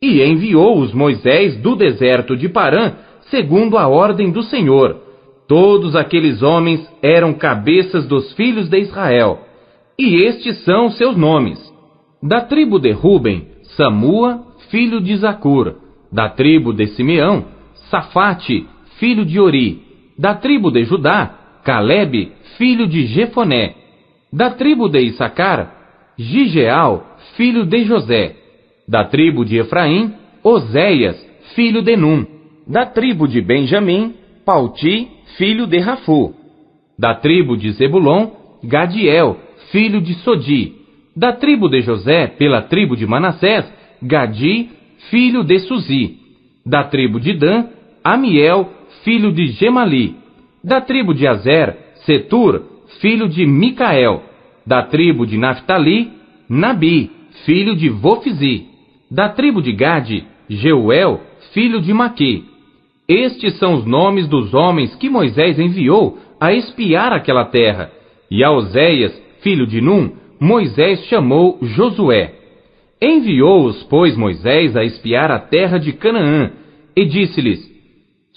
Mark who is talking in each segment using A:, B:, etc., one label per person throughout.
A: E enviou-os Moisés do deserto de Parã, segundo a ordem do Senhor. Todos aqueles homens eram cabeças dos filhos de Israel. E estes são seus nomes: da tribo de Ruben, Samua, filho de Zacur; da tribo de Simeão, Safate, filho de Ori; da tribo de Judá, Calebe, filho de Jefoné; da tribo de Issacar, Gigeal, filho de José; da tribo de Efraim, Oséias, filho de Num; da tribo de Benjamim, Palti, filho de Rafu; da tribo de Zebulon, Gadiel, filho de Sodi; da tribo de José, pela tribo de Manassés, Gadi, filho de Suzi; da tribo de Dan, Amiel, filho de Gemali; da tribo de Azer, Setur, filho de Micael; da tribo de Naphtali, Nabi, filho de Vofzi; da tribo de Gade, Jeuel, filho de Maqui. Estes são os nomes dos homens que Moisés enviou a espiar aquela terra. E a Oséias, filho de Num, Moisés chamou Josué. Enviou-os, pois, Moisés a espiar a terra de Canaã, e disse-lhes: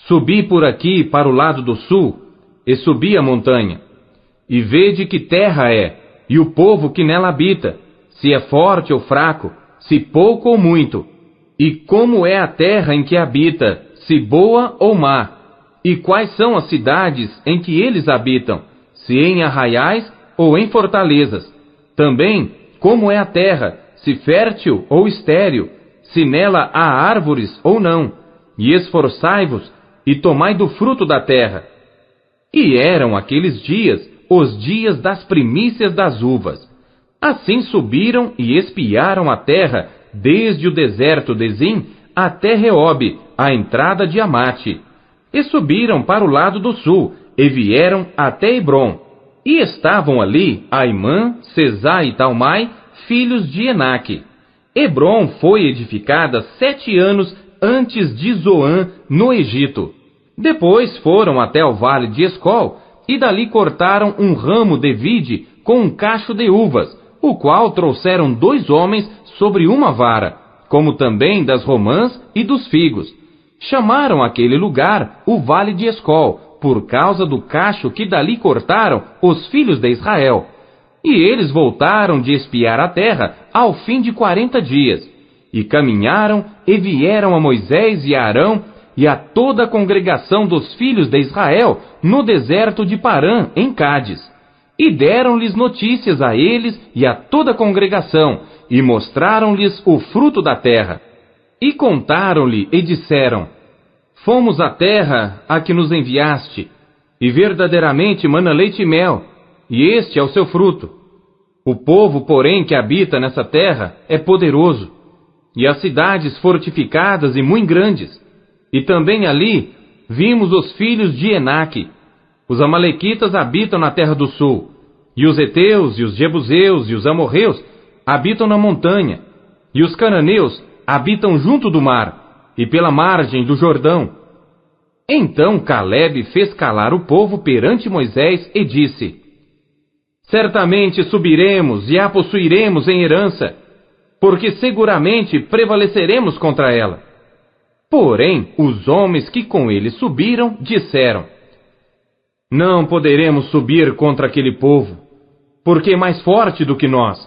A: Subi por aqui para o lado do sul, e subi a montanha, e vede que terra é, e o povo que nela habita, se é forte ou fraco, se pouco ou muito, e como é a terra em que habita, se boa ou má, e quais são as cidades em que eles habitam, se em arraiais ou em fortalezas. Também como é a terra, se fértil ou estéril, se nela há árvores ou não, e esforçai-vos e tomai do fruto da terra. E eram aqueles dias os dias das primícias das uvas. Assim subiram e espiaram a terra, desde o deserto de Zim até Reobe, a entrada de Amate. E subiram para o lado do sul, e vieram até Hebrom. E estavam ali Aimã, Sesá e Talmai, filhos de Enaque. Hebrom foi edificada 7 anos antes de Zoã, no Egito. Depois foram até o vale de Escol, e dali cortaram um ramo de vide com um cacho de uvas, o qual trouxeram 2 homens sobre uma vara, como também das romãs e dos figos. Chamaram aquele lugar o vale de Escol, por causa do cacho que dali cortaram os filhos de Israel. E eles voltaram de espiar a terra ao fim de 40 dias. E caminharam e vieram a Moisés e a Arão e a toda a congregação dos filhos de Israel no deserto de Parã, em Cádiz. E deram-lhes notícias a eles e a toda a congregação, e mostraram-lhes o fruto da terra. E contaram-lhe e disseram: Fomos à terra a que nos enviaste, e verdadeiramente mana leite e mel, e este é o seu fruto. O povo, porém, que habita nessa terra é poderoso, e as cidades fortificadas e muito grandes. E também ali vimos os filhos de Enaque. Os amalequitas habitam na terra do sul, e os heteus, e os jebuseus, e os amorreus habitam na montanha, e os cananeus habitam junto do mar, e pela margem do Jordão. Então Calebe fez calar o povo perante Moisés e disse: Certamente subiremos e a possuiremos em herança, porque seguramente prevaleceremos contra ela. Porém, os homens que com ele subiram disseram: Não poderemos subir contra aquele povo, porque é mais forte do que nós.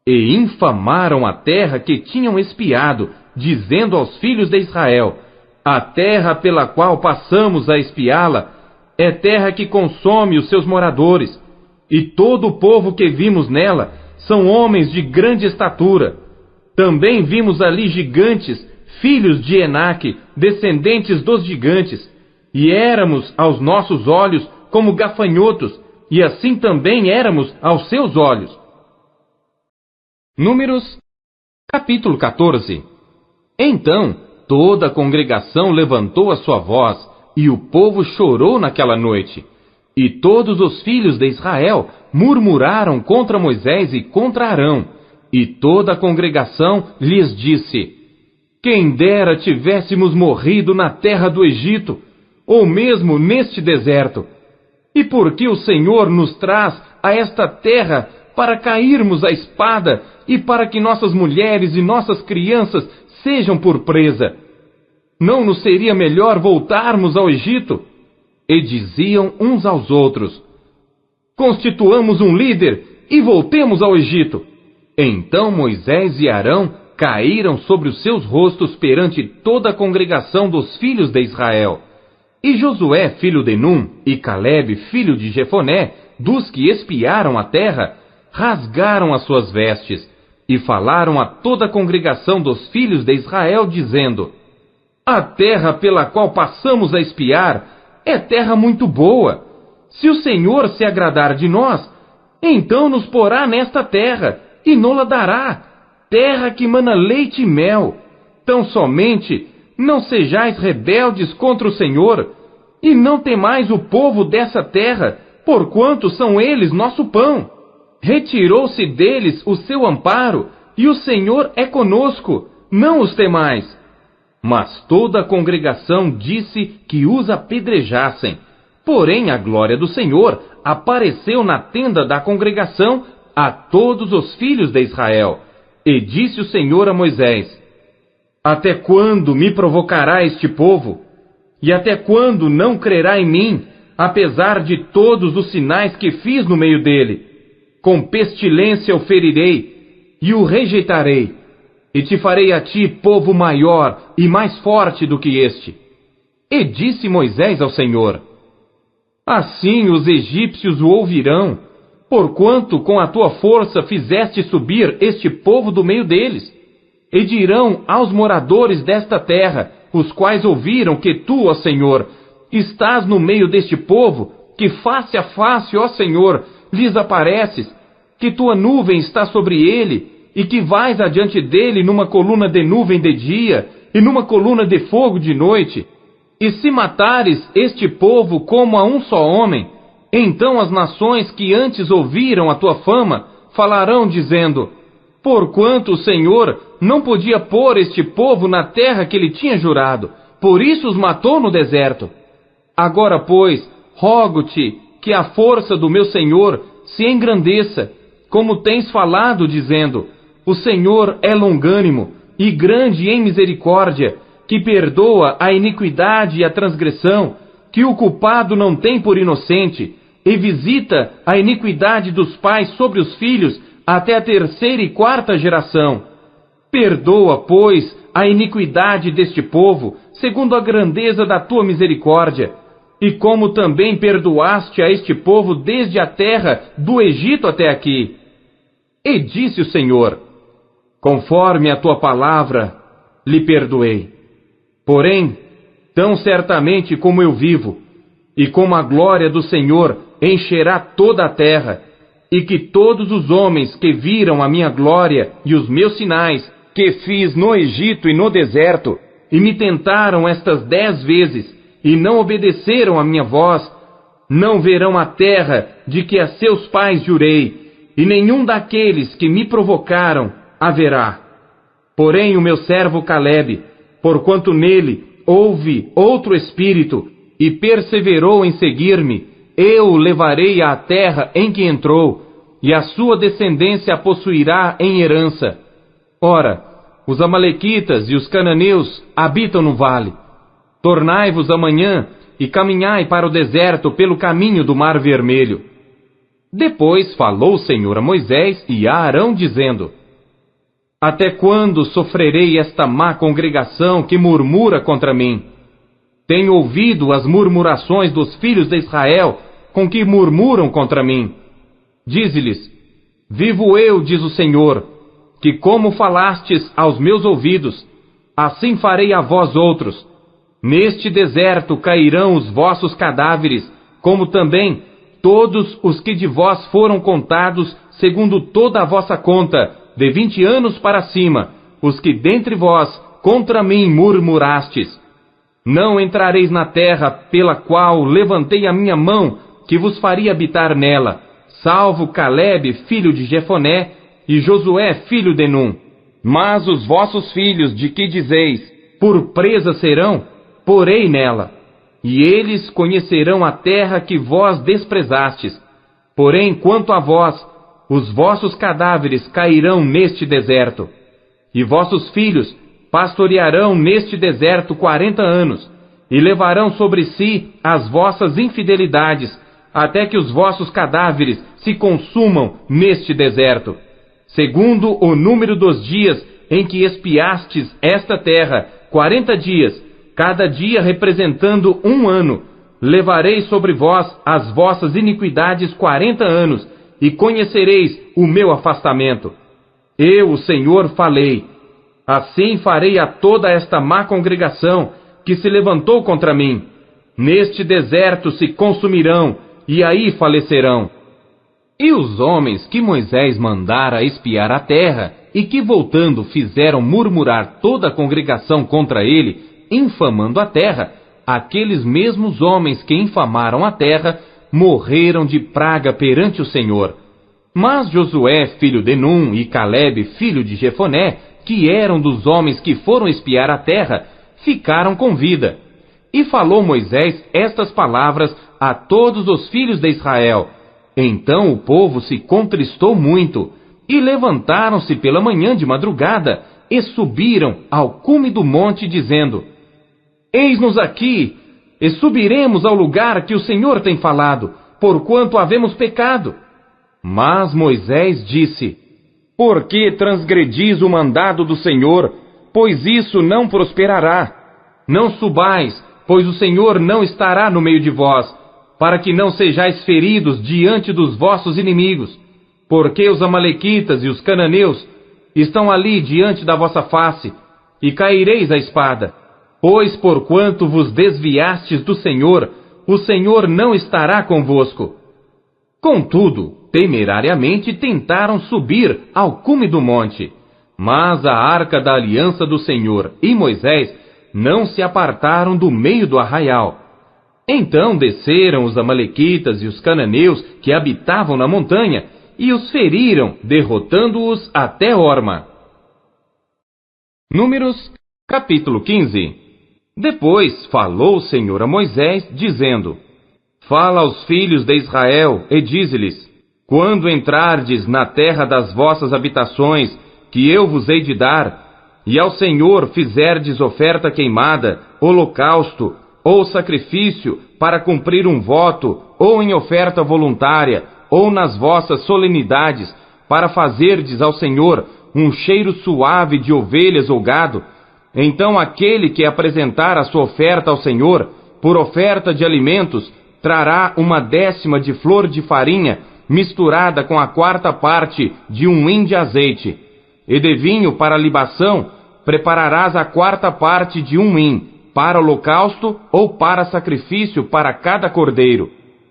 A: E infamaram a terra que tinham espiado, dizendo aos filhos de Israel: A terra pela qual passamos a espiá-la é terra que consome os seus moradores, e todo o povo que vimos nela são homens de grande estatura. Também vimos ali gigantes, filhos de Enaque, descendentes dos gigantes, e éramos aos nossos olhos como gafanhotos, e assim também éramos aos seus olhos. Números, capítulo 14. Então toda a congregação levantou a sua voz, e o povo chorou naquela noite. E todos os filhos de Israel murmuraram contra Moisés e contra Arão. E toda a congregação lhes disse: Quem dera tivéssemos morrido na terra do Egito, ou mesmo neste deserto. E por que o Senhor nos traz a esta terra para cairmos à espada, e para que nossas mulheres e nossas crianças sejam por presa. Não nos seria melhor voltarmos ao Egito? E diziam uns aos outros: constituamos um líder e voltemos ao Egito. Então Moisés e Arão caíram sobre os seus rostos perante toda a congregação dos filhos de Israel. E Josué, filho de Num, e Calebe, filho de Jefoné, dos que espiaram a terra, rasgaram as suas vestes, e falaram a toda a congregação dos filhos de Israel, dizendo: a terra pela qual passamos a espiar é terra muito boa. Se o Senhor se agradar de nós, então nos porá nesta terra, e nola dará, terra que mana leite e mel. Tão somente não sejais rebeldes contra o Senhor, e não temais o povo dessa terra, porquanto são eles nosso pão. Retirou-se deles o seu amparo, e o Senhor é conosco, não os temais. Mas toda a congregação disse que os apedrejassem. Porém a glória do Senhor apareceu na tenda da congregação a todos os filhos de Israel. E disse o Senhor a Moisés: até quando me provocará este povo? E até quando não crerá em mim, apesar de todos os sinais que fiz no meio dele? Com pestilência o ferirei, e o rejeitarei, e te farei a ti povo maior e mais forte do que este. E disse Moisés ao Senhor: assim os egípcios o ouvirão, porquanto com a tua força fizeste subir este povo do meio deles. E dirão aos moradores desta terra, os quais ouviram que tu, ó Senhor, estás no meio deste povo, que face a face, ó Senhor, lhes apareces, que tua nuvem está sobre ele, e que vais adiante dele numa coluna de nuvem de dia, e numa coluna de fogo de noite. E se matares este povo como a um só homem, então as nações que antes ouviram a tua fama falarão dizendo: porquanto o Senhor não podia pôr este povo na terra que ele tinha jurado, por isso os matou no deserto. Agora, pois, rogo-te que a força do meu Senhor se engrandeça, como tens falado, dizendo: o Senhor é longânimo e grande em misericórdia, que perdoa a iniquidade e a transgressão, que o culpado não tem por inocente, e visita a iniquidade dos pais sobre os filhos até a terceira e quarta geração. Perdoa, pois, a iniquidade deste povo, segundo a grandeza da tua misericórdia, e como também perdoaste a este povo desde a terra do Egito até aqui. E disse o Senhor: conforme a tua palavra, lhe perdoei. Porém, tão certamente como eu vivo, e como a glória do Senhor encherá toda a terra, e que todos os homens que viram a minha glória e os meus sinais que fiz no Egito e no deserto, e me tentaram estas 10 vezes, e não obedeceram a minha voz, não verão a terra de que a seus pais jurei, e nenhum daqueles que me provocaram haverá. Porém o meu servo Calebe, porquanto nele houve outro espírito, e perseverou em seguir-me, eu o levarei à terra em que entrou, e a sua descendência a possuirá em herança. Ora, os amalequitas e os cananeus habitam no vale. Tornai-vos amanhã e caminhai para o deserto pelo caminho do Mar Vermelho. Depois falou o Senhor a Moisés e a Arão, dizendo: até quando sofrerei esta má congregação que murmura contra mim? Tenho ouvido as murmurações dos filhos de Israel, com que murmuram contra mim. Dize-lhes: vivo eu, diz o Senhor, que como falastes aos meus ouvidos, assim farei a vós outros. Neste deserto cairão os vossos cadáveres, como também todos os que de vós foram contados, segundo toda a vossa conta, de 20 anos para cima, os que dentre vós contra mim murmurastes. Não entrareis na terra pela qual levantei a minha mão, que vos faria habitar nela, salvo Calebe, filho de Jefoné, e Josué, filho de Num. Mas os vossos filhos, de que dizeis, por presa serão, porei nela, e eles conhecerão a terra que vós desprezastes. Porém, quanto a vós, os vossos cadáveres cairão neste deserto, e vossos filhos pastorearão neste deserto 40 anos, e levarão sobre si as vossas infidelidades, até que os vossos cadáveres se consumam neste deserto. Segundo o número dos dias em que espiastes esta terra, 40 dias, cada dia representando 1 ano, levarei sobre vós as vossas iniquidades 40 anos, e conhecereis o meu afastamento. Eu, o Senhor, falei. Assim farei a toda esta má congregação que se levantou contra mim. Neste deserto se consumirão, e aí falecerão. E os homens que Moisés mandara espiar a terra, e que voltando fizeram murmurar toda a congregação contra ele, infamando a terra, aqueles mesmos homens que infamaram a terra, morreram de praga perante o Senhor. Mas Josué, filho de Num, e Calebe, filho de Jefoné, que eram dos homens que foram espiar a terra, ficaram com vida. E falou Moisés estas palavras a todos os filhos de Israel. Então o povo se contristou muito, e levantaram-se pela manhã de madrugada, e subiram ao cume do monte, dizendo: Eis-nos aqui, e subiremos ao lugar que o Senhor tem falado, porquanto havemos pecado. Mas Moisés disse: Por que transgredis o mandado do Senhor? Pois isso não prosperará. Não subais, pois o Senhor não estará no meio de vós, para que não sejais feridos diante dos vossos inimigos. Porque os amalequitas e os cananeus estão ali diante da vossa face, e caireis à espada. Pois porquanto vos desviastes do Senhor, o Senhor não estará convosco. Contudo, temerariamente tentaram subir ao cume do monte. Mas a arca da aliança do Senhor e Moisés não se apartaram do meio do arraial. Então desceram os amalequitas e os cananeus que habitavam na montanha, e os feriram, derrotando-os até Horma. Números, capítulo 15. Depois falou o Senhor a Moisés, dizendo: Fala aos filhos de Israel, e dize-lhes: Quando entrardes na terra das vossas habitações, que eu vos hei de dar, e ao Senhor fizerdes oferta queimada, holocausto, ou sacrifício, para cumprir um voto, ou em oferta voluntária, ou nas vossas solenidades, para fazerdes ao Senhor um cheiro suave de ovelhas ou gado, então aquele que apresentar a sua oferta ao Senhor, por oferta de alimentos, trará 1/10 de flor de farinha, misturada com a 4ª parte de 1 hin de azeite. E de vinho para libação, prepararás a 4ª parte de 1 hin, para holocausto ou para sacrifício para cada cordeiro.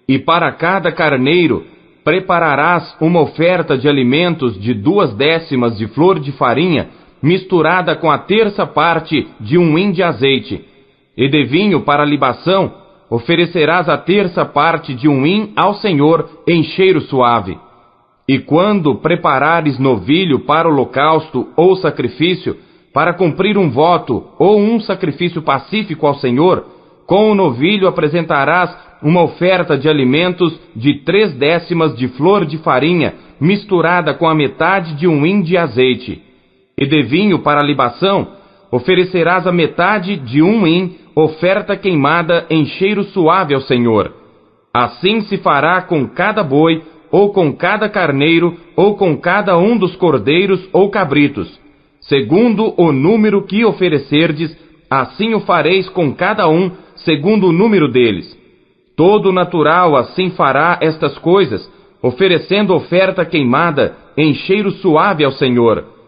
A: E para cada carneiro, prepararás uma oferta de alimentos de 2/10 de flor de farinha, misturada com a 1/3 parte de 1 hin de azeite. E de vinho para libação, oferecerás a 1/3 parte de 1 hin ao Senhor em cheiro suave. E quando preparares novilho para holocausto ou sacrifício, para cumprir um voto ou um sacrifício pacífico ao Senhor, com o novilho apresentarás uma oferta de alimentos de 3/10 de flor de farinha, misturada com a 1/2 de 1 hin de azeite. E de vinho para libação, oferecerás a 1/2 de 1 hin, oferta queimada em cheiro suave ao Senhor. Assim se fará com cada boi, ou com cada carneiro, ou com cada um dos cordeiros ou cabritos. Segundo o número que oferecerdes, assim o fareis com cada um, segundo o número deles. Todo natural assim fará estas coisas, oferecendo oferta queimada em cheiro suave ao Senhor.